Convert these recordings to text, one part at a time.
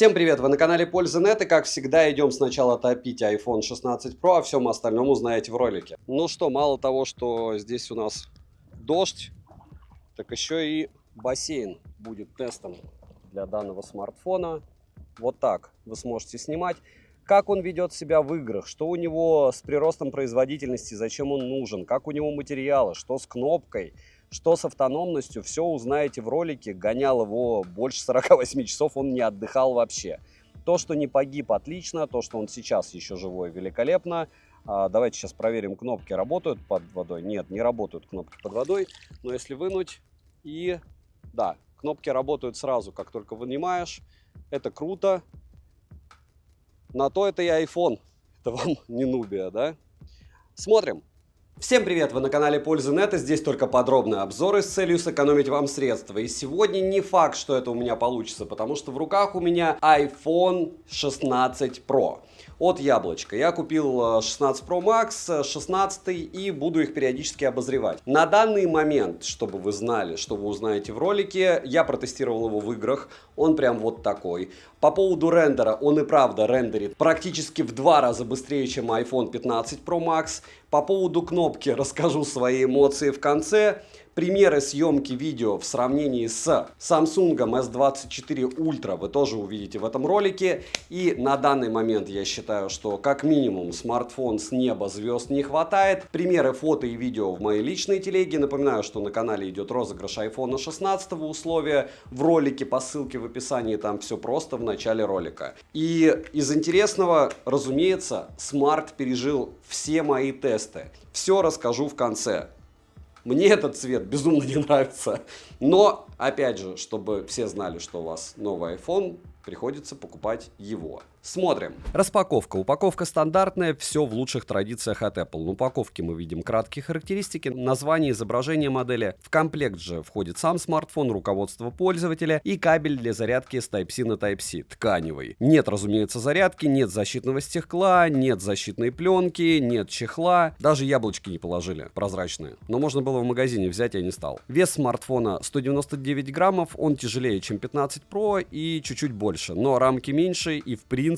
Всем привет! Вы на канале Польза.нет, и как всегда идем сначала топить iPhone 16 Pro, а всем остальном узнаете в ролике. Ну что, мало того, что здесь у нас дождь, так еще и бассейн будет тестом для данного смартфона. Вот так вы сможете снимать. Как он ведет себя в играх, что у него с приростом производительности, зачем он нужен, как у него материалы, что с кнопкой, что с автономностью, все узнаете в ролике. Гонял его больше 48 часов, он не отдыхал вообще. То, что не погиб, отлично, то, что он сейчас еще живой, великолепно. Давайте сейчас проверим, кнопки работают под водой. Нет, не работают кнопки под водой, но если вынуть и... Да, кнопки работают сразу, как только вынимаешь. Это круто. На то это и iPhone. Это вам не Nubia, да? Смотрим. Всем привет! Вы на канале Польза.нет, и здесь только подробные обзоры с целью сэкономить вам средства. И сегодня не факт, что это у меня получится, потому что в руках у меня iPhone 16 Pro от Яблочка. Я купил 16 Pro Max, 16 и буду их периодически обозревать. На данный момент, чтобы вы знали, что вы узнаете в ролике, я протестировал его в играх. Он прям вот такой. По поводу рендера, он и правда рендерит практически в 2 раза быстрее, чем iPhone 15 Pro Max. По поводу кнопки расскажу свои эмоции в конце. Примеры съемки видео в сравнении с Samsung S24 Ultra вы тоже увидите в этом ролике. И на данный момент я считаю, что как минимум смартфон с неба звезд не хватает. Примеры фото и видео в моей личной телеге. Напоминаю, что на канале идет розыгрыш iPhone 16 условия. В ролике по ссылке в описании, там все просто в начале ролика. И из интересного, разумеется, Smart пережил все мои тесты. Все расскажу в конце. Мне этот цвет безумно не нравится. Но, опять же, чтобы все знали, что у вас новый iPhone, приходится покупать его. Смотрим. Распаковка. Упаковка стандартная, все в лучших традициях от Apple. На упаковке мы видим краткие характеристики, название, изображение модели. В комплект же входит сам смартфон, руководство пользователя и кабель для зарядки с Type-C на Type-C, тканевый. Нет, разумеется, зарядки, нет защитного стекла, нет защитной пленки, нет чехла. Даже яблочки не положили, прозрачные. Но можно было в магазине взять, я не стал. Вес смартфона 199 граммов, он тяжелее, чем 15 Pro и чуть-чуть больше. Но рамки меньше и в принципе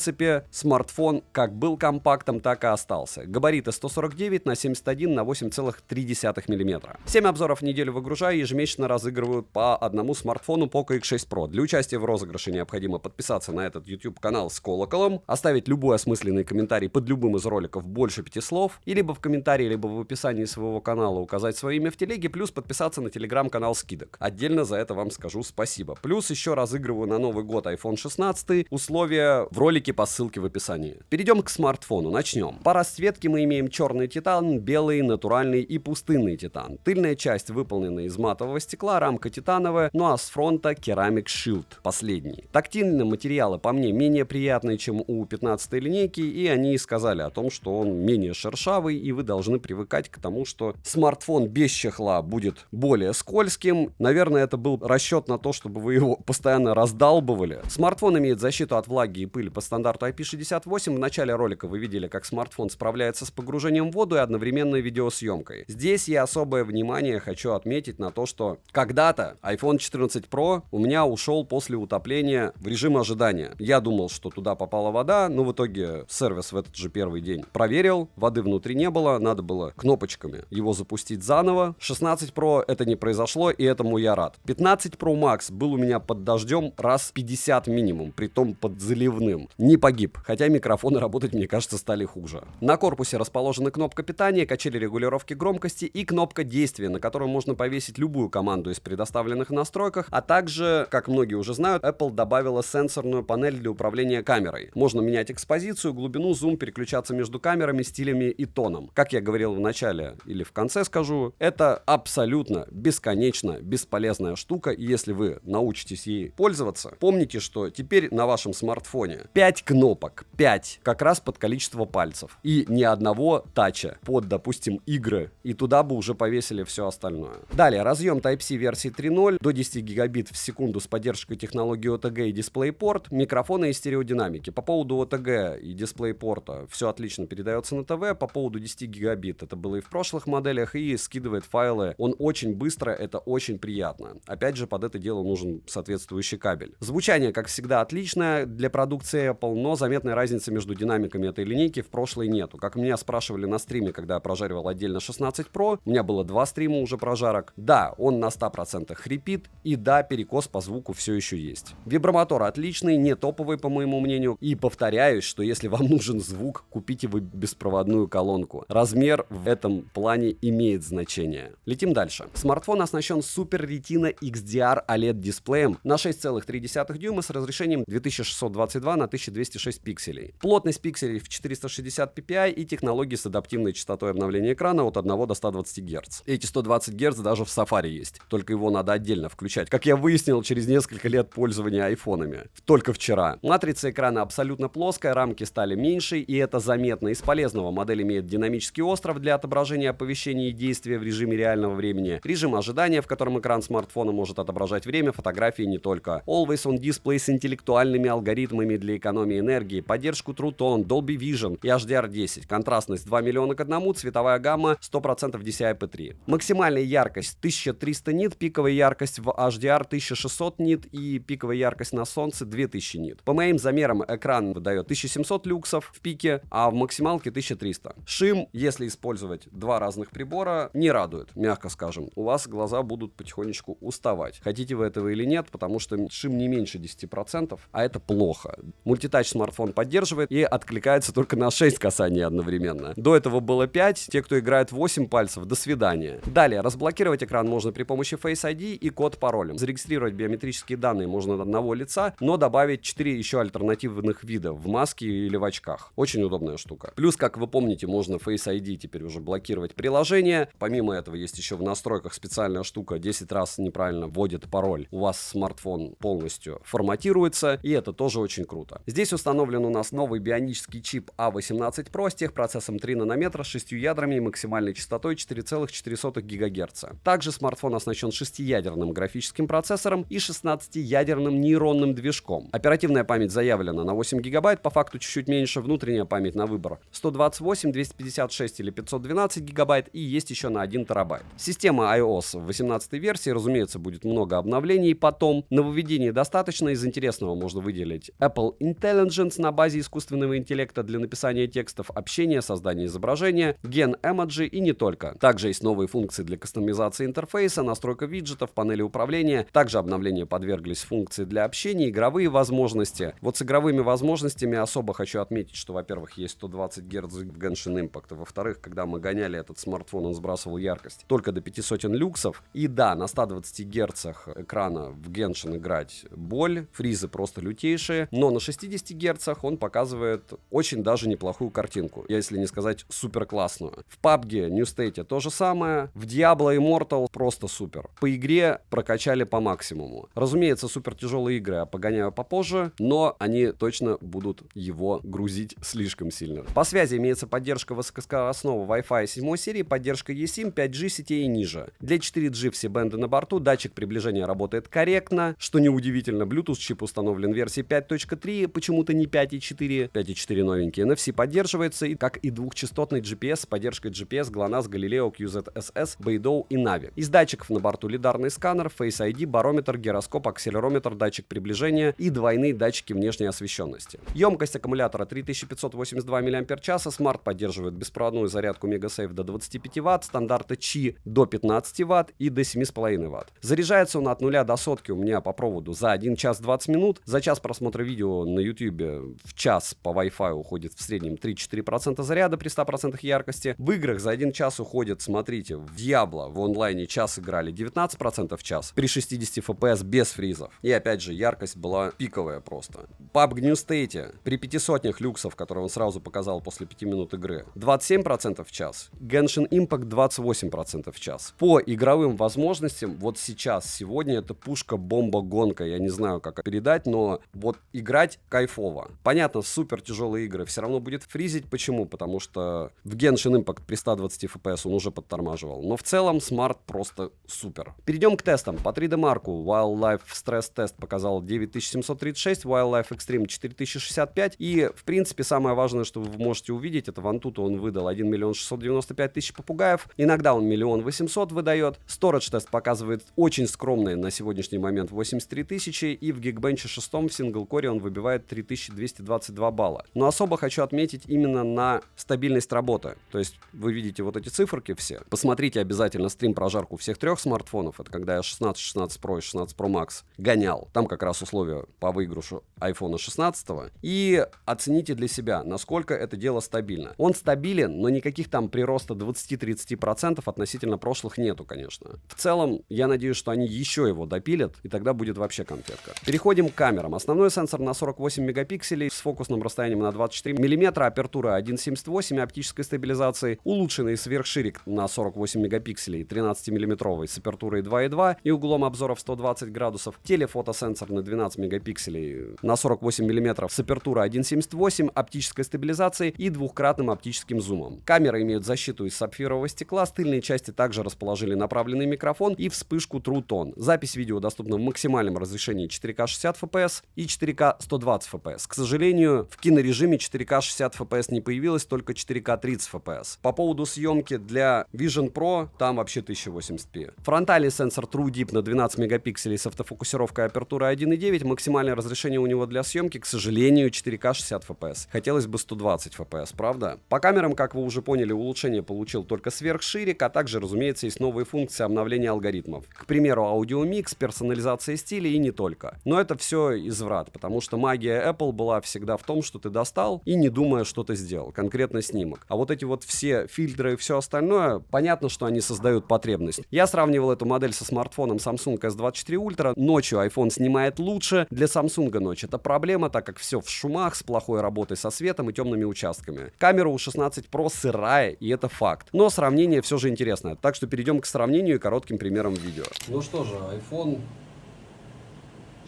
смартфон как был компактом, так и остался. Габариты 149 на 71 на 8,3 мм. 7 обзоров в неделю выгружаю, ежемесячно разыгрывают по одному смартфону Poco X6 Pro. Для участия в розыгрыше необходимо подписаться на этот YouTube канал с колоколом, оставить любой осмысленный комментарий под любым из роликов больше 5 слов, и либо в комментарии, либо в описании своего канала указать свое имя в телеге, плюс подписаться на телеграм-канал скидок. Отдельно за это вам скажу спасибо. Плюс еще разыгрываю на Новый год iPhone 16. Условия в ролике по ссылке в описании. Перейдем к смартфону. Начнем. По расцветке мы имеем черный титан, белый, натуральный и пустынный титан. Тыльная часть выполнена из матового стекла, рамка титановая, ну а с фронта Ceramic Shield, последний. Тактильные материалы по мне менее приятные, чем у 15-й линейки, и они сказали о том, что он менее шершавый, и вы должны привыкать к тому, что смартфон без чехла будет более скользким. Наверное, это был расчет на то, чтобы вы его постоянно раздалбывали. Смартфон имеет защиту от влаги и пыли по стандарту IP68. В начале ролика вы видели, как смартфон справляется с погружением в воду и одновременной видеосъемкой. Здесь я особое внимание хочу отметить на то, что когда-то iPhone 14 Pro у меня ушел после утопления в режим ожидания. Я думал, что туда попала вода, но в итоге сервис в этот же первый день проверил, воды внутри не было, надо было кнопочками его запустить заново. 16 Pro это не произошло, и этому я рад. 15 Pro Max был у меня под дождем раз 50 минимум, притом под заливным. Не погиб, хотя микрофоны работать, мне кажется, стали хуже. На корпусе расположена кнопка питания, качели регулировки громкости и кнопка действия, на которую можно повесить любую команду из предоставленных в настройках, а также, как многие уже знают, Apple добавила сенсорную панель для управления камерой. Можно менять экспозицию, глубину, зум, переключаться между камерами, стилями и тоном. Как я говорил в начале или в конце скажу, это абсолютно бесконечно бесполезная штука, и если вы научитесь ей пользоваться, помните, что теперь на вашем смартфоне 5 кнопок, 5, как раз под количество пальцев. И ни одного тача под, допустим, игры. И туда бы уже повесили все остальное. Далее, разъем Type-C версии 3.0 до 10 гигабит в секунду с поддержкой технологии OTG и DisplayPort, микрофоны и стереодинамики. По поводу OTG и DisplayPort все отлично передается на ТВ. По поводу 10 гигабит это было и в прошлых моделях, и скидывает файлы. Он очень быстро, это очень приятно. Опять же, под это дело нужен соответствующий кабель. Звучание, как всегда, всегда отличная для продукции Apple, но заметной разницы между динамиками этой линейки в прошлой нету. Как меня спрашивали на стриме, когда я прожаривал отдельно 16 Pro, у меня было 2 стрима уже прожарок. Да, он на 100% хрипит, и да, перекос по звуку все еще есть. Вибромотор отличный, не топовый, по моему мнению. И повторяюсь, что если вам нужен звук, купите вы беспроводную колонку. Размер в этом плане имеет значение. Летим дальше. Смартфон оснащен Super Retina XDR OLED дисплеем на 6,3 дюйма с разрешением 2622 на 1206 пикселей. Плотность пикселей в 460 ppi и технологии с адаптивной частотой обновления экрана от 1 до 120 Гц. Эти 120 Гц даже в Safari есть, только его надо отдельно включать. Как я выяснил через несколько лет пользования айфонами. Только вчера. Матрица экрана абсолютно плоская, рамки стали меньше, и это заметно. Из полезного модель имеет динамический остров для отображения оповещений и действия в режиме реального времени, режим ожидания, в котором экран смартфона может отображать время, фотографии не только. Always on Display с интеллектуальными алгоритмами для экономии энергии, поддержку True Tone, Dolby Vision и HDR10, контрастность 2 миллиона к 1, цветовая гамма 100% DCI-P3. Максимальная яркость 1300 нит, пиковая яркость в HDR 1600 нит и пиковая яркость на солнце 2000 нит. По моим замерам экран выдает 1700 люксов в пике, а в максималке 1300. Шим, если использовать два разных прибора, не радует, мягко скажем. У вас глаза будут потихонечку уставать. Хотите вы этого или нет, потому что шим не меньше 10%, а это плохо. Мультитач смартфон поддерживает и откликается только на 6 касаний одновременно. До этого было 5, те, кто играет 8 пальцев, до свидания. Далее, разблокировать экран можно при помощи Face ID и код-паролем. Зарегистрировать биометрические данные можно от одного лица, но добавить 4 еще альтернативных вида в маске или в очках. Очень удобная штука. Плюс, как вы помните, можно Face ID теперь уже блокировать приложение. Помимо этого, есть еще в настройках специальная штука, 10 раз неправильно вводит пароль. У вас смартфон полностью форматируется, и это тоже очень круто. Здесь установлен у нас новый бионический чип A18 Pro с техпроцессом 3 нанометра с 6 ядрами и максимальной частотой 4,4 ГГц. Также смартфон оснащен 6-ядерным графическим процессором и 16-ядерным нейронным движком. Оперативная память заявлена на 8 ГБ, по факту чуть-чуть меньше, внутренняя память на выбор 128, 256 или 512 ГБ и есть еще на 1 ТБ. Система iOS в 18 версии, разумеется, будет много обновлений потом. Нововведений достаточно, из интересного можно выделить Apple Intelligence на базе искусственного интеллекта для написания текстов, общения, создания изображения, ген эмоджи и не только. Также есть новые функции для кастомизации интерфейса, настройка виджетов, панели управления. Также обновления подверглись функции для общения, игровые возможности. Вот с игровыми возможностями особо хочу отметить, что, во-первых, есть 120 Гц в Genshin Impact, а во-вторых, когда мы гоняли этот смартфон, он сбрасывал яркость только до 500 люксов. И да, на 120 Гц экрана в Genshin играть боль, фризы просто лютейшие, но на 60 Гц он показывает очень даже неплохую картинку, если не сказать супер классную. В PUBG New State то же самое, в Diablo Immortal просто супер. По игре прокачали по максимуму. Разумеется, супер тяжелые игры я погоняю попозже, но они точно будут его грузить слишком сильно. По связи имеется поддержка высокоскоростного Wi-Fi 7 серии, поддержка eSIM, 5G сетей и ниже. Для 4G все бенды на борту, датчик приближения работает корректно, что неудивительно, Bluetooth чип установлен в версии 5.3, почему-то не 5.4, 5.4 новенький, NFC поддерживается, и как и двухчастотный GPS с поддержкой GPS, GLONASS, Galileo, QZSS, Beidou и Navi. Из датчиков на борту лидарный сканер, Face ID, барометр, гироскоп, акселерометр, датчик приближения и двойные датчики внешней освещенности. Емкость аккумулятора 3582 мАч, смарт поддерживает беспроводную зарядку MegaSafe до 25 Вт, стандарта Qi до 15 Вт и до 7,5 Вт. Заряжается он от 0 до сотки у меня по проводу за 1 час 20 минут. За час просмотра видео на YouTube в час по Wi-Fi уходит в среднем 3-4% заряда при 100% яркости. В играх за 1 час уходит, смотрите, в Diablo в онлайне час играли 19% в час при 60 FPS без фризов. И опять же, яркость была пиковая просто. PUBG New State при 500 люксов, которые он сразу показал после 5 минут игры, 27% в час. Genshin Impact 28% в час. По игровым возможностям, вот сейчас, сегодня это пушка-бомба-гонка. Я не знаю, как передать, но вот играть кайфово. Понятно, супер тяжелые игры все равно будет фризить. Почему? Потому что в Genshin Impact при 120 FPS он уже подтормаживал. Но в целом смарт просто супер. Перейдем к тестам. По 3D Mark Wildlife Stress Test показал 9736, Wildlife Extreme 4065. И, в принципе, самое важное, что вы можете увидеть, это в Antutu он выдал 1 695 000 попугаев. Иногда он 1 800 000 выдает. Storage тест показывает очень скромные на сегодняшний момент 83 000. И в Geekbench Geekbench 6 в синглкоре он выбивает 3222 балла. Но особо хочу отметить именно на стабильность работы. То есть вы видите вот эти циферки все. Посмотрите обязательно стрим прожарку всех трех смартфонов. Это когда я 16, 16 Pro и 16 Pro Max гонял. Там как раз условия по выигрышу iPhone 16. И оцените для себя, насколько это дело стабильно. Он стабилен, но никаких там прироста 20-30% относительно прошлых нету, конечно. В целом, я надеюсь, что они еще его допилят, и тогда будет вообще конфетка. Переходим к камерам. Основной сенсор на 48 мегапикселей с фокусным расстоянием на 24 мм, апертура 1.78 оптической стабилизации, улучшенный сверхширик на 48 мегапикселей 13-мм с апертурой 2.2 и углом обзора в 120 градусов, телефотосенсор на 12 мегапикселей на 48 мм с апертурой 1.78 оптической стабилизацией и двухкратным оптическим зумом. Камеры имеют защиту из сапфирового стекла, с тыльной части также расположили направленный микрофон и вспышку True Tone. Запись видео доступна в максимальном разрешении 4К 60 FPS и 4К 120 FPS. К сожалению, в кинорежиме 4К 60 FPS не появилось, только 4К 30 FPS. По поводу съемки для Vision Pro, там вообще 1080p. Фронтальный сенсор True Deep на 12 мегапикселей с автофокусировкой апертурой 1.9. Максимальное разрешение у него для съемки, к сожалению, 4К 60 FPS. Хотелось бы 120 FPS, правда? По камерам, как вы уже поняли, улучшение получил только сверхширик, а также, разумеется, есть новые функции обновления алгоритмов. К примеру, аудиомикс, персонализация стиля и не только. Но это все изврат, потому что магия Apple была всегда в том, что ты достал и не думая, что ты сделал, конкретно снимок. А вот эти вот все фильтры и все остальное, понятно, что они создают потребность. Я сравнивал эту модель со смартфоном Samsung S24 Ultra. Ночью iPhone снимает лучше. Для Samsung ночь это проблема, так как все в шумах, с плохой работой со светом и темными участками. Камера у 16 Pro сырая, и это факт. Но сравнение все же интересное. Так что перейдем к сравнению и коротким примерам видео. Ну что же, iPhone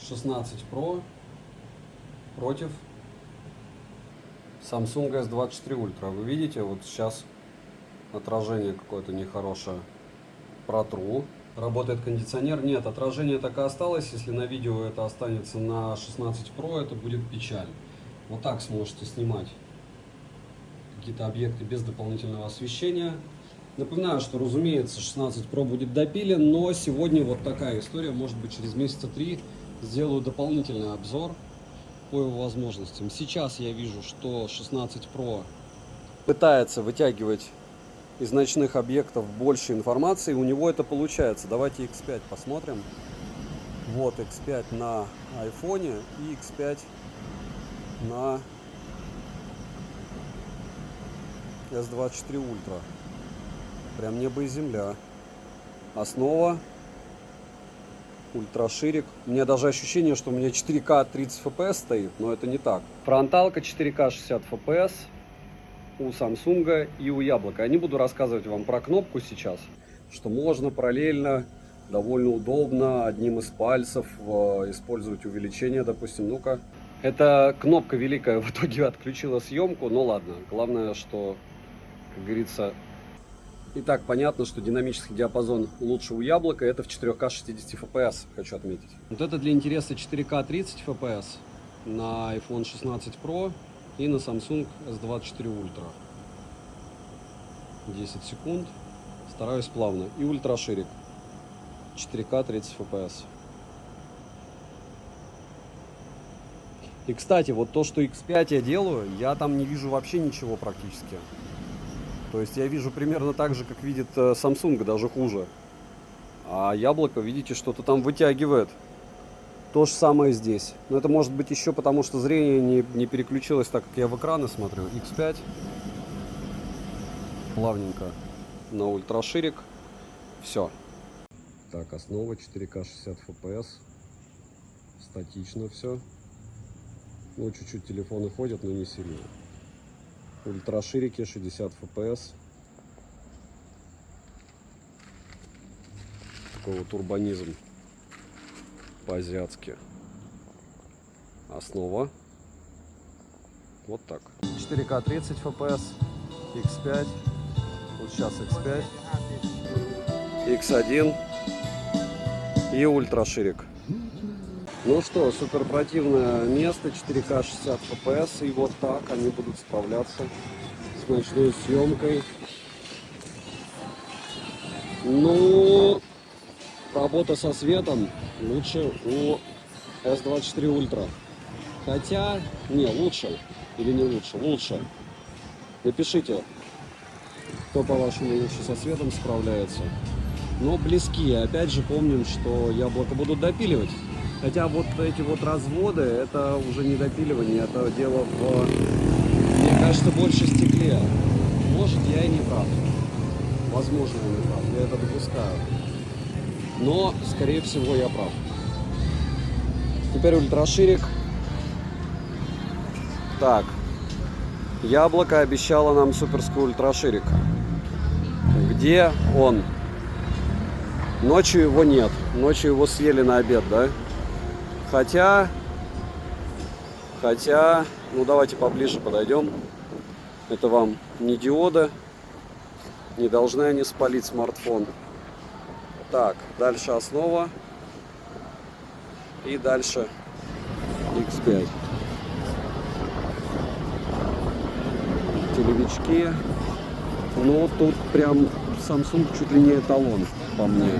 16 Pro против Samsung S24 Ultra. Вы видите, вот сейчас отражение какое-то нехорошее. Протру. Работает кондиционер. Нет, отражение так и осталось. Если на видео это останется на 16 Pro, это будет печаль. Вот так сможете снимать какие-то объекты без дополнительного освещения. Напоминаю, что, разумеется, 16 Pro будет допилен, но сегодня вот такая история. Может быть, через месяца 3 сделаю дополнительный обзор по его возможностям. Сейчас я вижу, что 16 Pro пытается вытягивать из ночных объектов больше информации. У него это получается. Давайте X5 посмотрим. Вот X5 на iPhone и X5 на S24 Ultra. Прям небо и земля. Основа. Ультраширик. У меня даже ощущение, что у меня 4К 30 FPS стоит, но это не так. Фронталка 4К 60 FPS у Samsung и у Яблока. Я не буду рассказывать вам про кнопку сейчас, что можно параллельно, довольно удобно, одним из пальцев использовать увеличение, допустим. Ну-ка. Эта кнопка великая в итоге отключила съемку, но ладно. Главное, что, как говорится... Итак, понятно, что динамический диапазон лучше у Яблока. Это в 4К 60 FPS, хочу отметить. Вот это для интереса 4К 30 FPS на iPhone 16 Pro и на Samsung S24 Ultra. 10 секунд. Стараюсь плавно. И ультраширик. 4К 30 FPS. И, кстати, вот то, что X5 я делаю, я там не вижу вообще ничего практически. То есть я вижу примерно так же, как видит Samsung, даже хуже. А Яблоко, видите, что-то там вытягивает. То же самое здесь. Но это может быть еще потому, что зрение не переключилось, так как я в экраны смотрю. X5. Плавненько на ультраширик. Все. Так, основа 4К 60 FPS. Статично все. Ну, чуть-чуть телефоны ходят, но не сильно. Ультраширики 60 FPS. Такой вот урбанизм по-азиатски. Основа. Вот так. 4К 30 FPS. X5. Вот сейчас X5. X1. И ультраширик. Ну что, супер противное место, 4К 60 FPS, и вот так они будут справляться с ночной съемкой. Ну, работа со светом лучше у S24 Ultra. Хотя, не, лучше. Или не лучше? Лучше. Напишите, кто, по-вашему, лучше со светом справляется. Но близки. Опять же, помним, что яблоко будут допиливать. Хотя вот эти вот разводы, это уже не допиливание, это дело в, мне кажется, больше стекле. Может, я и не прав. Возможно, я не прав. Я это допускаю. Но, скорее всего, я прав. Теперь ультраширик. Так. Яблоко обещало нам суперский ультраширик. Где он? Ночью его нет. Ночью его съели на обед, да? Хотя, ну давайте поближе подойдем. Это вам не диоды. Не должны они спалить смартфон. Так, дальше основа. И дальше X5. Телевички. Ну, тут прям Samsung чуть ли не эталон по мне.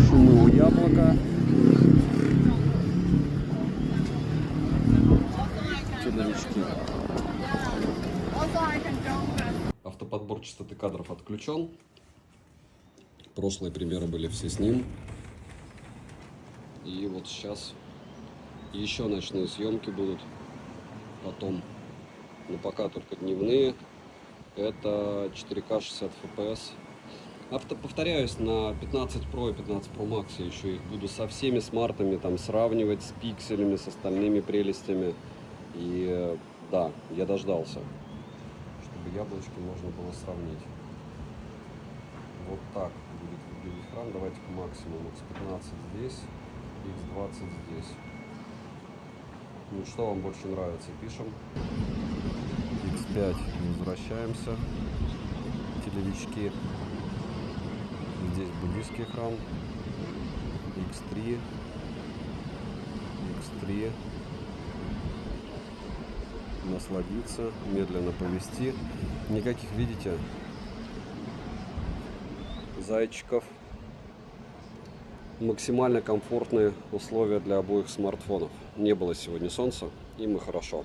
Шумы у яблока. Телевички. Автоподбор частоты кадров отключен. Прошлые примеры были все с ним. И вот сейчас еще ночные съемки будут. Потом, но пока только дневные. Это 4К 60 FPS. Повторяюсь, на 15 Pro и 15 Pro Max я еще их буду со всеми смартами там сравнивать, с пикселями, с остальными прелестями. И да, я дождался, чтобы яблочки можно было сравнить. Вот так будет выглядеть экран. Давайте по максимуму. X15 здесь, X20 здесь. Ну что вам больше нравится? Пишем. X5 возвращаемся. Телевички. Здесь буддийский экран. X3. X3. Насладиться, медленно повести. Никаких, видите, зайчиков. Максимально комфортные условия для обоих смартфонов. Не было сегодня солнца, им и хорошо.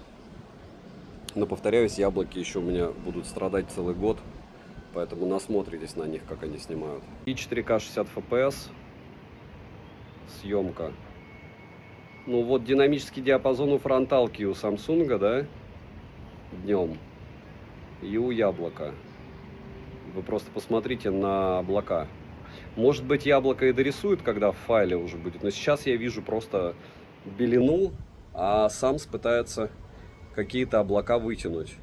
Но, повторяюсь, яблоки еще у меня будут страдать целый год, поэтому насмотритесь на них, как они снимают. И 4К 60 FPS. Съемка. Ну вот динамический диапазон у фронталки у Samsung, да, днем. И у яблока. Вы просто посмотрите на облака. Может быть, яблоко и дорисует, когда в файле уже будет. Но сейчас я вижу просто белину, а Sam's пытается какие-то облака вытянуть.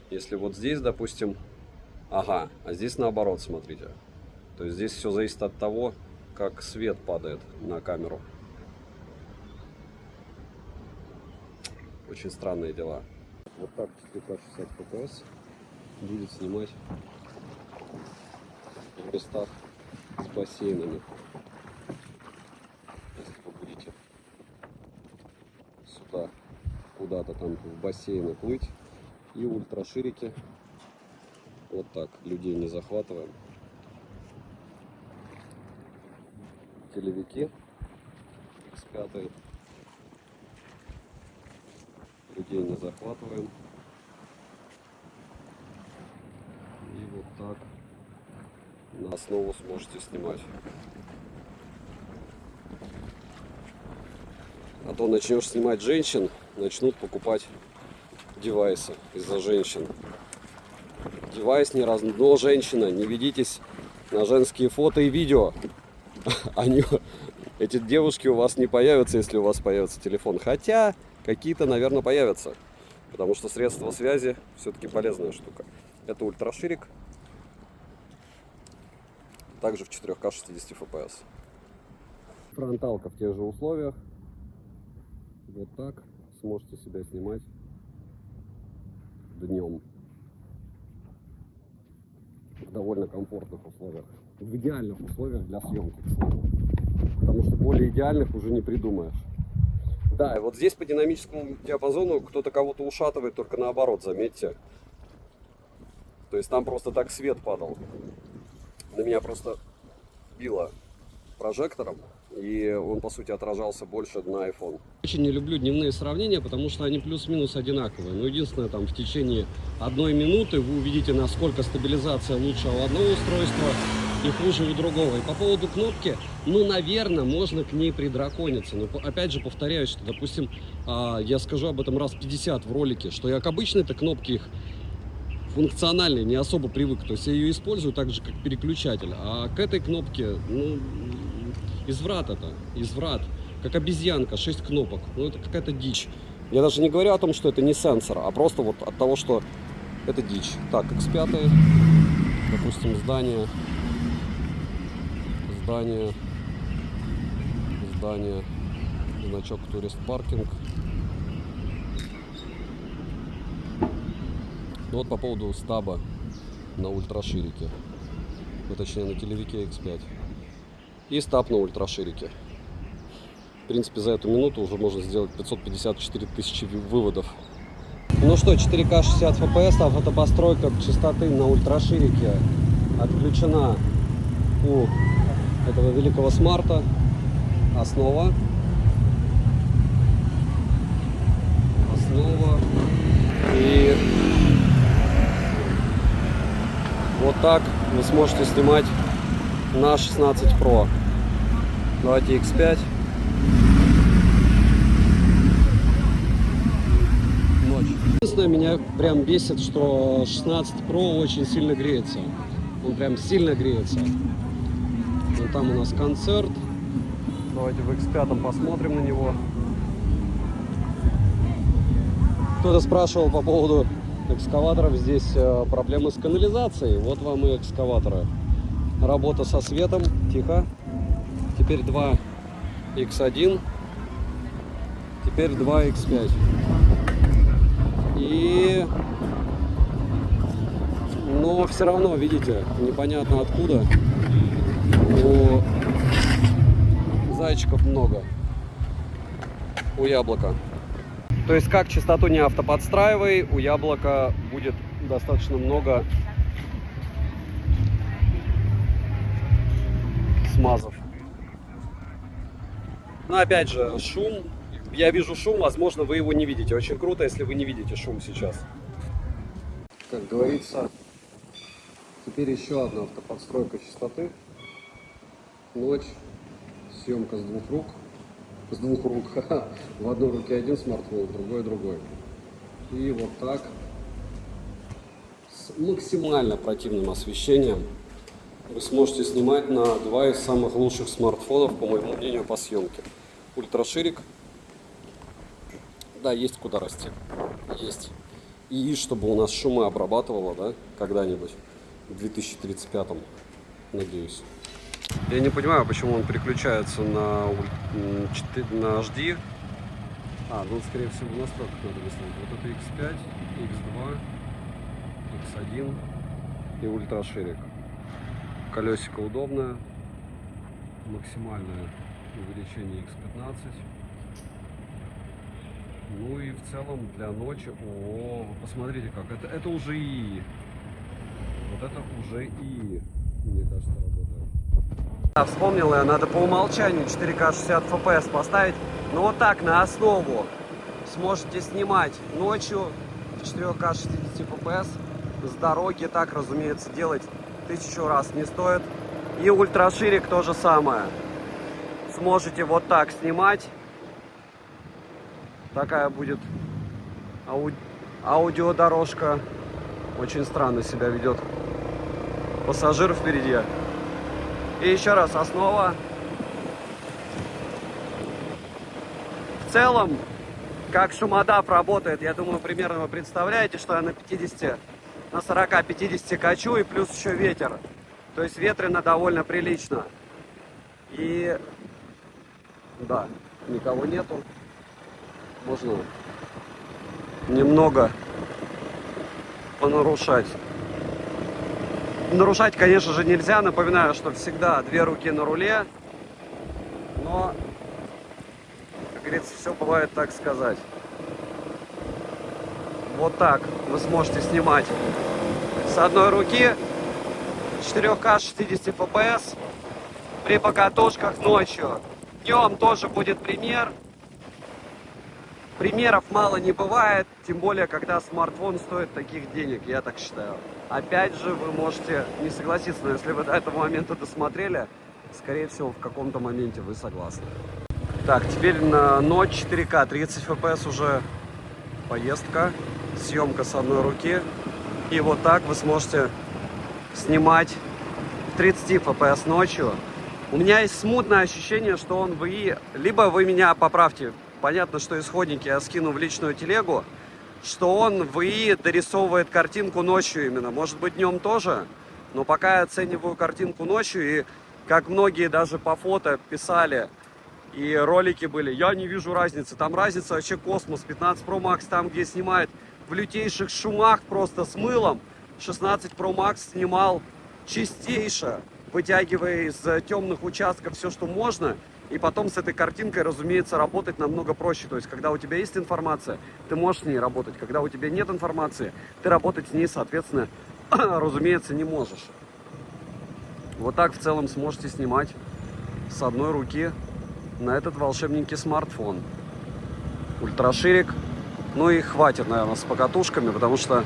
Если вот здесь, допустим, ага, а здесь наоборот, смотрите. То есть здесь все зависит от того, как свет падает на камеру. Очень странные дела. Вот так 4К 60 FPS будет снимать в местах с бассейнами. Если вы будете сюда куда-то там в бассейны плыть, и ультраширики вот так, людей не захватываем. Телевики X5, людей не захватываем. И вот так на основу сможете снимать. А то начнешь снимать женщин, начнут покупать девайсы из-за женщин. Девайс не раз, но женщина, не ведитесь на женские фото и видео. Эти девушки у вас не появятся, если у вас появится телефон. Хотя какие-то, наверное, появятся. Потому что средства связи все-таки полезная штука. Это ультраширик. Также в 4К 60 FPS. Фронталка в тех же условиях. Вот так сможете себя снимать днем. В довольно комфортных условиях. В идеальных условиях для съемки, к слову. Потому что более идеальных уже не придумаешь. Да, и вот здесь по динамическому диапазону кто-то кого-то ушатывает, только наоборот, заметьте. То есть там просто так свет падал. На меня просто било прожектором. и он, по сути, отражался больше на iPhone. Очень не люблю дневные сравнения, потому что они плюс-минус одинаковые. Но единственное, там в течение 1 минуты вы увидите, насколько стабилизация лучше у одного устройства и хуже у другого. И по поводу кнопки, ну, наверное, можно к ней придракониться. Но, опять же, повторяюсь, что, допустим, я скажу об этом раз 50 в ролике, что я к обычной-то кнопке их функциональной не особо привык. То есть я ее использую так же, как переключатель. А к этой кнопке, ну, изврат это, изврат. Как обезьянка, 6 кнопок. Ну, это какая-то дичь. Я даже не говорю о том, что это не сенсор, а просто вот от того, что это дичь. Так, X5, допустим, здание, значок турист паркинг. Ну вот по поводу стаба на ультраширике, ну, точнее на телевике X5. И стаб на ультраширике. В принципе, за эту минуту уже можно сделать 554 тысячи выводов. Ну что, 4К 60 FPS, автопостройка частоты на ультраширике отключена у этого великого смарта. Основа. И вот так вы сможете снимать на 16 Pro. Давайте X5. Ночь. Единственное, меня прям бесит, что 16 Pro очень сильно греется. Он прям сильно греется. Вот там у нас концерт. Давайте в X5 посмотрим на него. Кто-то спрашивал по поводу экскаваторов. Здесь проблемы с канализацией. Вот вам и экскаваторы. Работа со светом. Тихо. Теперь 2 X1. Теперь 2 X5. И... но все равно, видите, непонятно откуда. У зайчиков много. У яблока. То есть как частоту не автоподстраивай, у яблока будет достаточно много смазов. Но опять же, шум. Я вижу шум, возможно, вы его не видите. Очень круто, если вы не видите шум сейчас. Как говорится, теперь еще одна автоподстройка частоты. Ночь. Съемка с двух рук. С двух рук. В одной руке один смартфон, в другой другой. И вот так. С максимально противным освещением вы сможете снимать на 2 из самых лучших смартфонов, по моему мнению, по съемке. Ультраширик. Да, есть куда расти. Есть. И чтобы у нас шумы обрабатывало, да, когда-нибудь. В 2035-м, надеюсь. Я не понимаю, почему он переключается на HD. Ну, скорее всего, в настройках надо выставить. Вот это X5, X2, X1 и ультраширик. Колесико удобное. Максимальное увеличение X15. Ну и в целом для ночи. О, посмотрите как. Это уже ИИ. Вот это уже ИИ, мне кажется, работает. Вспомнил я, надо по умолчанию 4К 60 FPS поставить. Но вот так на основу сможете снимать ночью в 4К 60 FPS. С дороги так, разумеется, делать 1000 раз не стоит. И ультраширик то же самое. Сможете вот так снимать. Такая будет аудиодорожка. Очень странно себя ведет пассажир впереди. И еще раз основа. В целом, как шумодав работает, я думаю, примерно вы представляете, что я на 40-50 качу, и плюс еще ветер. То есть ветрено довольно прилично. И да, никого нету. Можно немного понарушать. Нарушать, конечно же, нельзя. Напоминаю, что всегда 2 руки на руле. Но, как говорится, все бывает, так сказать. Вот так вы сможете снимать с одной руки 4К 60 FPS при покатушках ночью. Днем тоже будет пример. Примеров мало не бывает, тем более, когда смартфон стоит таких денег, я так считаю. Опять же, вы можете не согласиться, но если вы до этого момента досмотрели, скорее всего, в каком-то моменте вы согласны. Так, теперь на ночь 4К, 30 FPS уже поездка, съемка с одной руки. И вот так вы сможете снимать в 30 FPS ночью. У меня есть смутное ощущение, что он ВИ, либо вы меня поправьте, понятно, что исходники я скину в личную телегу, что он ВИ дорисовывает картинку ночью именно. Может быть, днем тоже, но пока я оцениваю картинку ночью, и как многие даже по фото писали, и ролики были, я не вижу разницы. Там разница вообще космос. 15 Pro Max там, где снимает в лютейших шумах, просто с мылом. 16 Pro Max снимал чистейше, вытягивая из темных участков все, что можно. И потом с этой картинкой, разумеется, работать намного проще. То есть, когда у тебя есть информация, ты можешь с ней работать. Когда у тебя нет информации, ты работать с ней, соответственно, разумеется, не можешь. Вот так в целом сможете снимать с одной руки на этот волшебненький смартфон. Ультраширик. Ну и хватит, наверное, с покатушками, потому что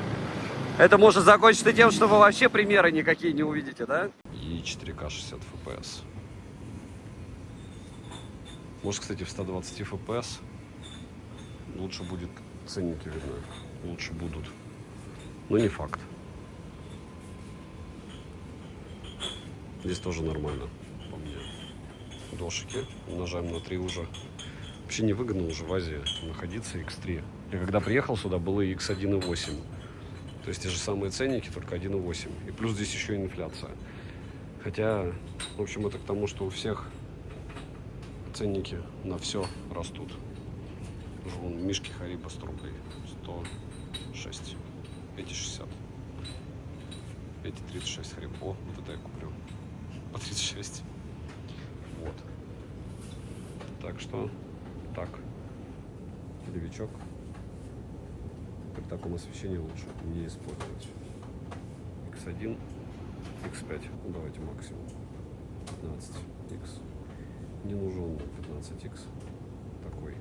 это может закончиться тем, что вы вообще примеры никакие не увидите, да? И 4К 60 FPS. Может, кстати, в 120 FPS лучше будет, ценники видно, лучше будут. Но не факт. Здесь тоже нормально, по мне. Дошики, умножаем на 3 уже. Вообще невыгодно уже в Азии находиться X3. Я когда приехал сюда, было X1.8. То есть те же самые ценники, только 1.8. И плюс здесь еще и инфляция. Хотя, в общем, это к тому, что у всех ценники на все растут. Вон, мишки Хариба 100 рублей. 106. Эти 60. Эти 36 Хариба. О, вот это я куплю. По 36. Вот. Так что, так. Левичок. При таком освещении лучше не использовать. X1, X5. Ну, давайте максимум. 15X. Не нужен 15X. Такой.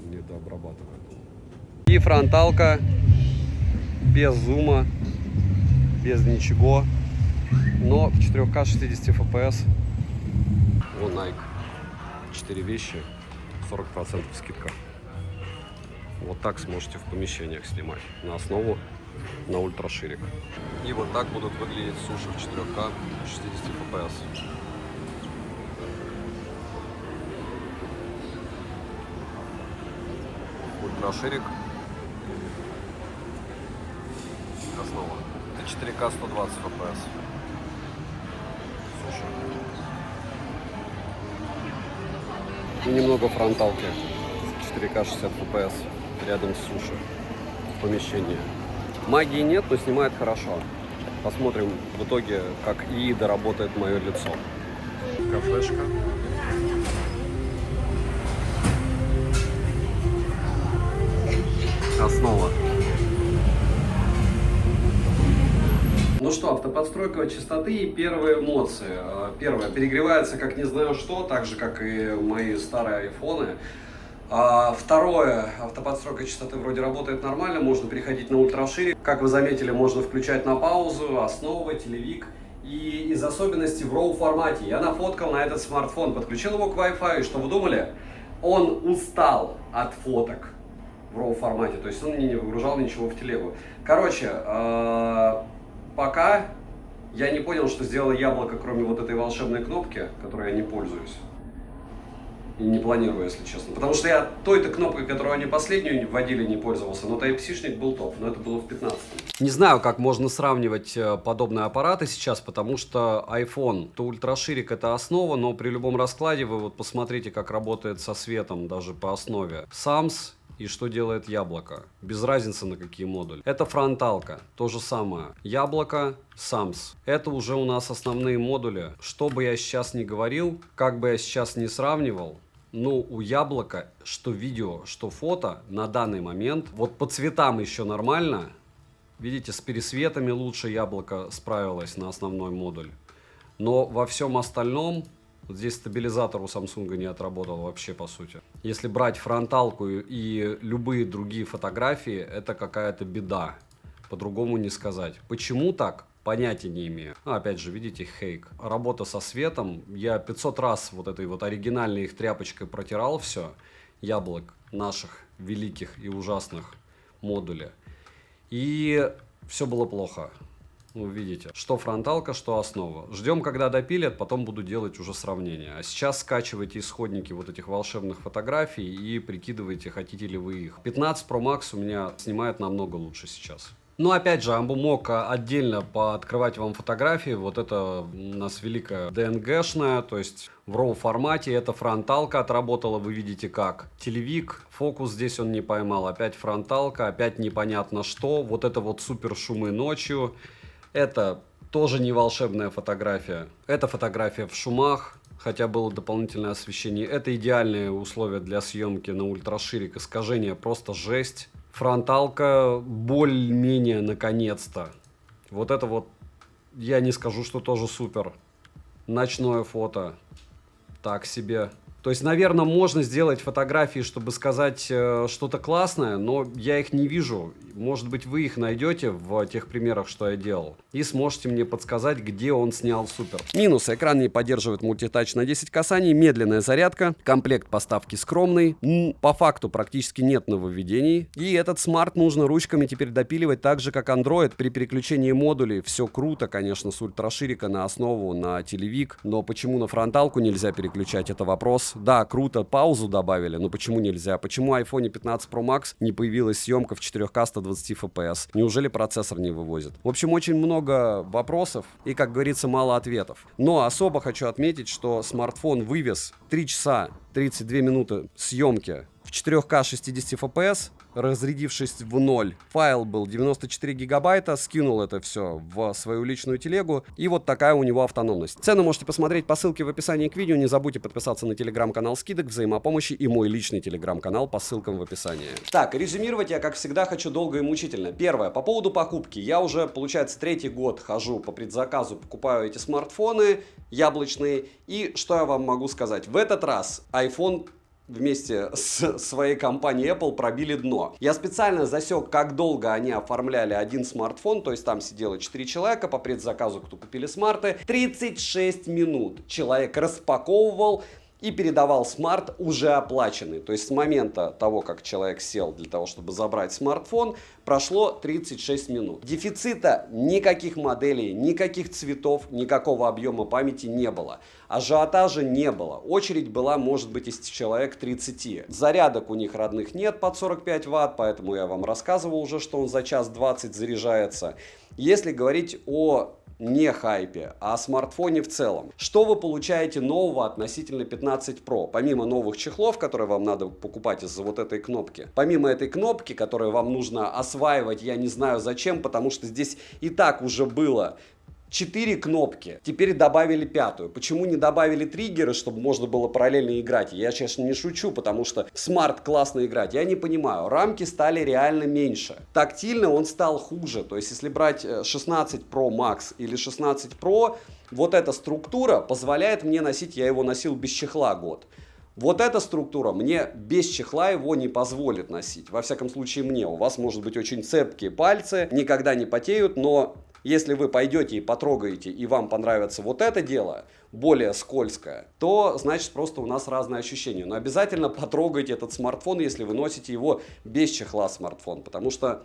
Недообрабатывает. И фронталка. Без зума. Без ничего. Но в 4К 60 FPS. Вон Nike. 4 вещи. 40% скидка. Вот так сможете в помещениях снимать. На основу на ультраширик. И вот так будут выглядеть суши в 4К 60 FPS. Ультраширик. Основа. Это 4К 120 FPS. Суши. И немного фронталки. 4К 60 FPS. Рядом с суши. В помещении. Магии нет, но снимает хорошо. Посмотрим в итоге, как ИИ доработает мое лицо. Кафешка. Основа. Ну что, автоподстройка частоты и первые эмоции. Первое, перегревается как не знаю что, так же как и мои старые айфоны. Второе, автоподстройка частоты вроде работает нормально, можно переходить на ультраширик. Как вы заметили, можно включать на паузу, основа, телевик. И из особенностей в RAW формате я нафоткал на этот смартфон, подключил его к Wi-Fi, и что вы думали? Он устал от фоток в RAW формате, то есть он мне не выгружал ничего в телегу. Короче, пока я не понял, что сделало яблоко, кроме вот этой волшебной кнопки, которой я не пользуюсь. И не планирую, если честно. Потому что я той-то кнопкой, которую они последнюю вводили, не пользовался. Но Type-C-шник был топ. Но это было в 15-м. Не знаю, как можно сравнивать подобные аппараты сейчас, потому что iPhone, то ультраширик это основа, но при любом раскладе вы вот посмотрите, как работает со светом даже по основе. SAMS и что делает яблоко. Без разницы на какие модули. Это фронталка. То же самое. Яблоко, SAMS. Это уже у нас основные модули. Что бы я сейчас ни говорил, как бы я сейчас не сравнивал, ну, у яблока, что видео, что фото на данный момент, вот по цветам еще нормально. Видите, с пересветами лучше яблоко справилось на основной модуль. Но во всем остальном Вот здесь стабилизатор у Samsung не отработал вообще, по сути. Если брать фронталку и любые другие фотографии, это какая-то беда. По-другому не сказать. Почему так? Понятия не имею. Опять же, видите, хейк. Работа со светом. Я 500 раз вот этой вот оригинальной их тряпочкой протирал все. Яблок наших великих и ужасных модулей. И все было плохо. Ну, видите, что фронталка, что основа. Ждем, когда допилят, потом буду делать уже сравнение. А сейчас скачивайте исходники вот этих волшебных фотографий и прикидывайте, хотите ли вы их. 15 Pro Max у меня снимает намного лучше сейчас. Но опять же, Амбу мог отдельно пооткрывать вам фотографии. Вот это у нас великая DNG-шная, то есть в RAW формате. Это фронталка отработала, вы видите как. Телевик, фокус здесь он не поймал. Опять фронталка, опять непонятно что. Вот это вот супер шумы ночью. Это тоже не волшебная фотография. Это фотография в шумах, хотя было дополнительное освещение. Это идеальные условия для съемки на ультраширик. Искажение просто жесть. Фронталка более-менее наконец-то. Вот это вот, я не скажу, что тоже супер. Ночное фото. Так себе. То есть, наверное, можно сделать фотографии, чтобы сказать что-то классное, но я их не вижу. Может быть, вы их найдете в тех примерах, что я делал, и сможете мне подсказать, где он снял супер. Минусы. Экран не поддерживает мультитач на 10 касаний, медленная зарядка, комплект поставки скромный, по факту практически нет нововведений. И этот смарт нужно ручками теперь допиливать так же, как Android. При переключении модулей все круто, конечно, с ультраширика на основу, на телевик. Но почему на фронталку нельзя переключать, это вопрос. Да, круто, паузу добавили, но почему нельзя? Почему в iPhone 15 Pro Max не появилась съемка в 4К 120 FPS? Неужели процессор не вывозит? В общем, очень много вопросов и, как говорится, мало ответов. Но особо хочу отметить, что смартфон вывез 3 часа 32 минуты съемки в 4К 60 FPS, разрядившись в ноль. Файл был 94 гигабайта, скинул это все в свою личную телегу, и вот такая у него автономность. Цены можете посмотреть по ссылке в описании к видео, не забудьте подписаться на телеграм-канал скидок, взаимопомощи и мой личный телеграм-канал по ссылкам в описании. Так, резюмировать я, как всегда, хочу долго и мучительно. Первое, по поводу покупки. Я уже, получается, 3-й год хожу по предзаказу, покупаю эти смартфоны яблочные, и что я вам могу сказать? В этот раз iPhone вместе с своей компанией Apple пробили дно. Я специально засек, как долго они оформляли один смартфон, то есть там сидело 4 человека по предзаказу, кто купили смарты. 36 минут человек распаковывал и передавал смарт уже оплаченный. То есть с момента того, как человек сел для того, чтобы забрать смартфон, прошло 36 минут. Дефицита никаких моделей, никаких цветов, никакого объема памяти не было. Ажиотажа не было. Очередь была, может быть, из человек 30. Зарядок у них родных нет под 45 Вт, поэтому я вам рассказывал уже, что он за час 20 заряжается. Если говорить о не хайпе, а о смартфоне в целом. Что вы получаете нового относительно 15 Pro? Помимо новых чехлов, которые вам надо покупать из-за вот этой кнопки. Помимо этой кнопки, которую вам нужно осваивать, я не знаю зачем, потому что здесь и так уже было 4 кнопки, теперь добавили 5-ю. Почему не добавили триггеры, чтобы можно было параллельно играть? Я сейчас не шучу, потому что в смарт классно играть. Я не понимаю. Рамки стали реально меньше. Тактильно он стал хуже. То есть, если брать 16 Pro Max или 16 Pro, вот эта структура позволяет мне носить, я его носил без чехла год. Вот эта структура мне без чехла его не позволит носить. Во всяком случае мне. У вас может быть очень цепкие пальцы, никогда не потеют, но если вы пойдете и потрогаете, и вам понравится вот это дело, более скользкое, то значит просто у нас разные ощущения. Но обязательно потрогайте этот смартфон, если вы носите его без чехла смартфон, потому что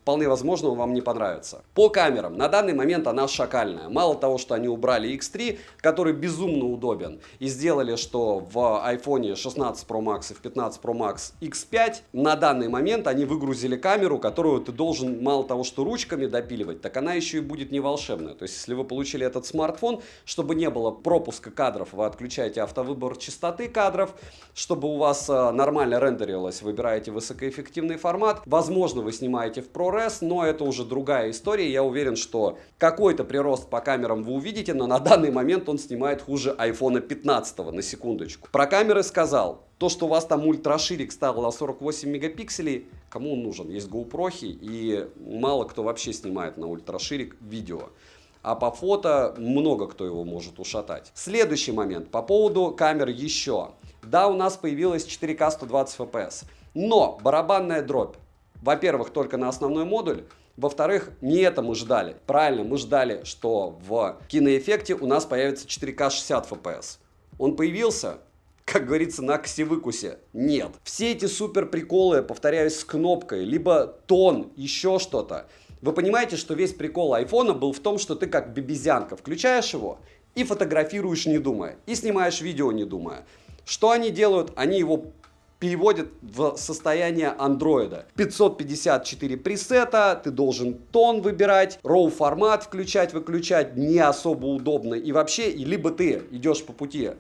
вполне возможно, он вам не понравится. По камерам. На данный момент она шакальная. Мало того, что они убрали X3, который безумно удобен, и сделали, что в iPhone 16 Pro Max и в 15 Pro Max X5, на данный момент они выгрузили камеру, которую ты должен мало того, что ручками допиливать, так она еще и будет не волшебная. То есть, если вы получили этот смартфон, чтобы не было пропуска кадров, вы отключаете автовыбор частоты кадров, чтобы у вас нормально рендерилось, выбираете высокоэффективный формат. Возможно, вы снимаете в ProRes, но это уже другая история. Я уверен, что какой-то прирост по камерам вы увидите, но на данный момент он снимает хуже iPhone 15, на секундочку. Про камеры сказал. То, что у вас там ультраширик стал на 48 мегапикселей, кому он нужен? Есть GoPro, и мало кто вообще снимает на ультраширик видео. а по фото много кто его может ушатать. Следующий момент по поводу камер еще. Да, у нас появилась 4К 120 FPS, но барабанная дробь, во-первых, только на основной модуль, во-вторых, не это мы ждали. Правильно, мы ждали, что в киноэффекте у нас появится 4К 60 FPS. Он появился, как говорится, на ксивыкусе? Нет. Все эти супер приколы, повторяюсь, с кнопкой, либо тон, еще что-то. Вы понимаете, что весь прикол айфона был в том, что ты как бебезянка включаешь его и фотографируешь не думая, и снимаешь видео не думая. Что они делают? Они его переводит в состояние андроида. 554 пресета, ты должен тон выбирать, RAW формат включать-выключать не особо удобно. И вообще, либо ты идешь по пути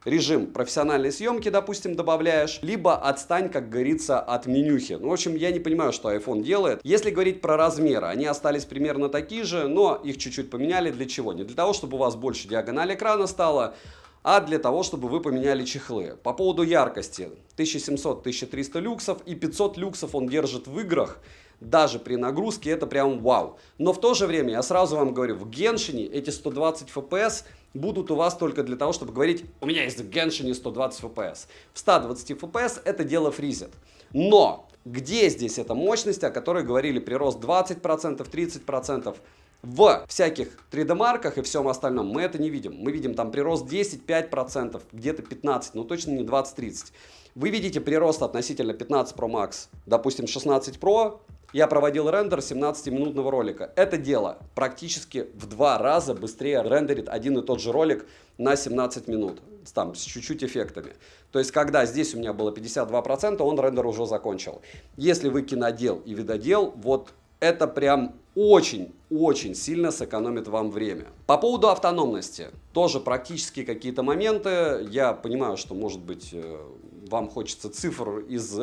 режим профессиональной съемки, допустим, добавляешь, либо отстань, как говорится, от менюхи. Ну, в общем, я не понимаю, что iPhone делает. Если говорить про размеры, они остались примерно такие же, но их чуть-чуть поменяли. Для чего? Не для того, чтобы у вас больше диагональ экрана стало, а для того, чтобы вы поменяли чехлы. По поводу яркости. 1700-1300 люксов и 500 люксов он держит в играх. Даже при нагрузке это прям вау. Но в то же время, я сразу вам говорю, в Геншине эти 120 FPS будут у вас только для того, чтобы говорить, у меня есть в Геншине 120 FPS. В 120 FPS это дело фризит. Но где здесь эта мощность, о которой говорили, прирост 20%, 30%? В всяких 3D-марках и всем остальном мы это не видим. Мы видим там прирост 10-5%, где-то 15%, но точно не 20-30%. Вы видите прирост относительно 15 Pro Max, допустим 16 Pro. Я проводил рендер 17-минутного ролика. Это дело практически в 2 раза быстрее рендерит один и тот же ролик на 17 минут. Там с чуть-чуть эффектами. То есть, когда здесь у меня было 52%, он рендер уже закончил. Если вы кинодел и видодел, вот это прям очень сильно сэкономит вам время. По поводу автономности. Тоже практически какие-то моменты. Я понимаю, что, может быть, вам хочется цифр из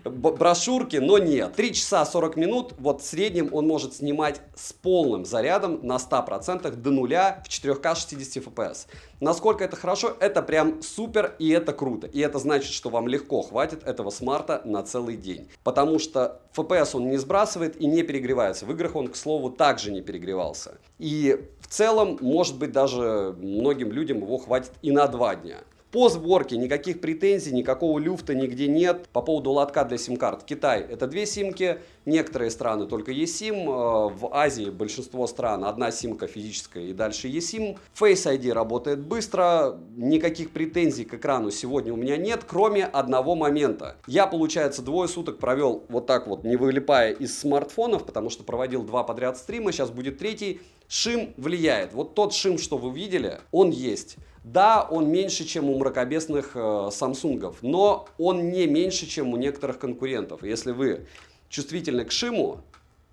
брошюрки, но нет. 3 часа 40 минут, вот в среднем он может снимать с полным зарядом на 100% до нуля в 4К 60 FPS. Насколько это хорошо? Это прям супер и это круто. И это значит, что вам легко хватит этого смарта на целый день. Потому что FPS он не сбрасывает и не перегревается. В играх он, к слову, также не перегревался. И в целом, может быть, даже многим людям его хватит и на 2 дня. По сборке никаких претензий, никакого люфта нигде нет. По поводу лотка для сим-карт. Китай — это 2 симки, некоторые страны только eSIM. В Азии большинство стран одна симка физическая и дальше eSIM. Face ID работает быстро, никаких претензий к экрану сегодня у меня нет, кроме одного момента. Я, получается, 2 суток провел вот так вот, не вылипая из смартфонов, потому что проводил 2 подряд стрима, сейчас будет 3-й. Шим влияет. Вот тот шим, что вы видели, он есть. Да, он меньше, чем у мракобесных Samsung'ов, но он не меньше, чем у некоторых конкурентов. Если вы чувствительны к шиму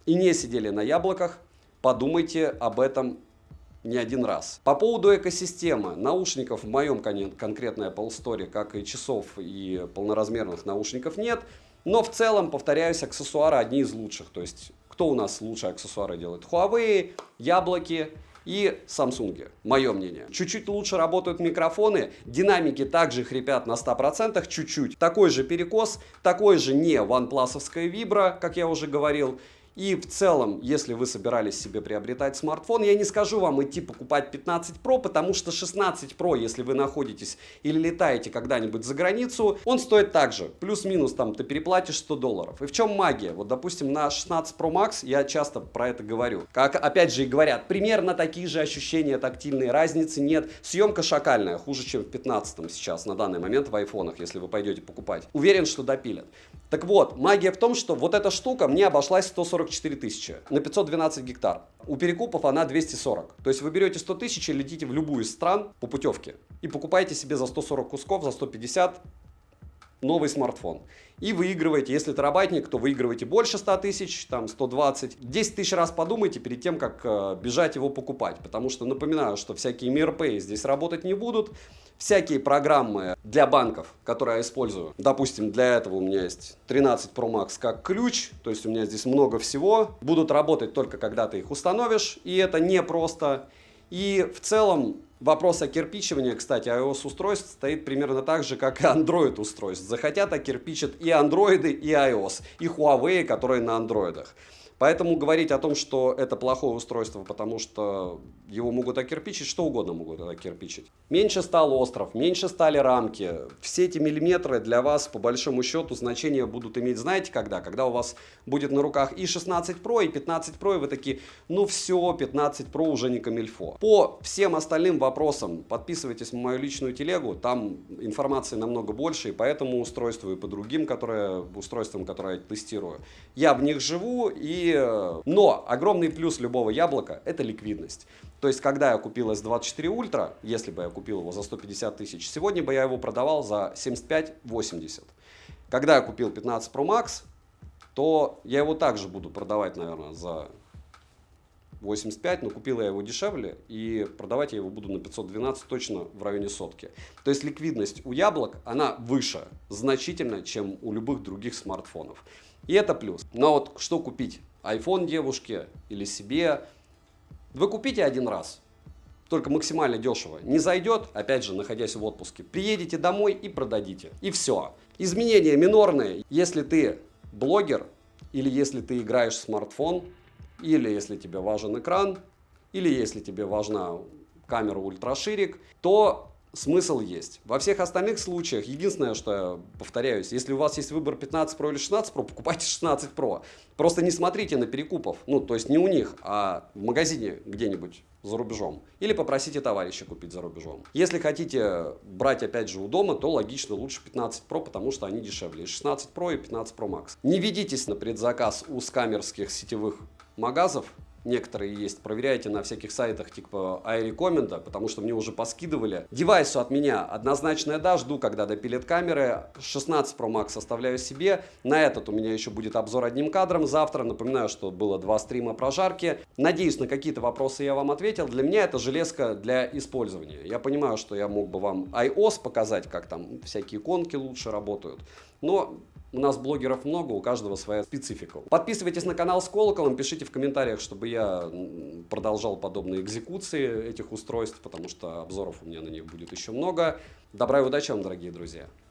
и не сидели на яблоках, подумайте об этом не один раз. По поводу экосистемы. Наушников в моем конкретной Apple Store, как и часов и полноразмерных наушников нет. Но в целом, повторяюсь, аксессуары одни из лучших. То есть, кто у нас лучшие аксессуары делает? Huawei, яблоки и Samsung, мое мнение. Чуть-чуть лучше работают микрофоны, динамики также хрипят на 100%, чуть-чуть. Такой же перекос, такой же не OnePlus-овская вибра, как я уже говорил. И в целом, если вы собирались себе приобретать смартфон, я не скажу вам идти покупать 15 Pro, потому что 16 Pro, если вы находитесь или летаете когда-нибудь за границу, он стоит так же. Плюс-минус там ты переплатишь $100. И в чем магия? Вот, допустим, на 16 Pro Max я часто про это говорю. Как опять же и говорят, примерно такие же ощущения тактильные, разницы нет. Съемка шакальная, хуже, чем в 15 сейчас, на данный момент в айфонах, если вы пойдете покупать. Уверен, что допилят. Так вот, магия в том, что вот эта штука мне обошлась 144 тысячи на 512 гектар. У перекупов она 240. То есть вы берете 100 тысяч и летите в любую из стран по путевке и покупаете себе за 140 кусков, за 150 новый смартфон. И выигрываете, если терабайтник, то выигрываете больше 100 тысяч, там 120. 10 тысяч раз подумайте перед тем, как бежать его покупать. Потому что напоминаю, что всякие МирПэй здесь работать не будут. Всякие программы для банков, которые я использую. Допустим, для этого у меня есть 13 Pro Max как ключ. То есть у меня здесь много всего. Будут работать только когда ты их установишь. И это непросто. И в целом вопрос окирпичивания, кстати, iOS-устройств стоит примерно так же, как и Android-устройств. Захотят окирпичат и андроиды, и iOS, и Huawei, которые на андроидах. Поэтому говорить о том, что это плохое устройство, потому что его могут окирпичить, что угодно могут окирпичить. Меньше стал остров, меньше стали рамки. Все эти миллиметры для вас, по большому счету, значения будут иметь, знаете, когда? Когда у вас будет на руках и 16 Pro, и 15 Pro, и вы такие, ну все, 15 Pro уже не камильфо. По всем остальным вопросам подписывайтесь на мою личную телегу, там информации намного больше, и по этому устройству, и по другим устройствам, которые я тестирую. Я в них живу, но огромный плюс любого яблока – это ликвидность. То есть, когда я купил S24 Ultra, если бы я купил его за 150 тысяч, сегодня бы я его продавал за 75-80. Когда я купил 15 Pro Max, то я его также буду продавать, наверное, за 85, но купил я его дешевле, и продавать я его буду на 512 точно в районе сотки. То есть ликвидность у яблок, она выше значительно, чем у любых других смартфонов. И это плюс. Но вот что купить? iPhone девушке или себе? Вы купите один раз, только максимально дешево. Не зайдет, опять же, находясь в отпуске, приедете домой и продадите. И все. Изменения минорные. Если ты блогер, или если ты играешь в смартфон, или если тебе важен экран, или если тебе важна камера ультраширик, то смысл есть. Во всех остальных случаях, единственное, что я повторяюсь, если у вас есть выбор 15 Pro или 16 Pro, покупайте 16 Pro. Просто не смотрите на перекупов, ну, то есть не у них, а в магазине где-нибудь за рубежом. Или попросите товарища купить за рубежом. Если хотите брать, опять же, у дома, то логично лучше 15 Pro, потому что они дешевле. 16 Pro и 15 Pro Max. Не ведитесь на предзаказ у скамерских сетевых магазов. Некоторые есть, проверяйте на всяких сайтах типа iRecommend, потому что мне уже поскидывали. Девайсу от меня однозначно да, жду, когда допилят камеры. 16 Pro Max оставляю себе. На этот у меня еще будет обзор одним кадром завтра. Напоминаю, что было 2 стрима прожарки. Надеюсь, на какие-то вопросы я вам ответил. Для меня это железка для использования. Я понимаю, что я мог бы вам iOS показать, как там всякие иконки лучше работают. Но у нас блогеров много, у каждого своя специфика. Подписывайтесь на канал с колоколом, пишите в комментариях, чтобы я продолжал подобные экзекуции этих устройств, потому что обзоров у меня на них будет еще много. Добра и удачи вам, дорогие друзья!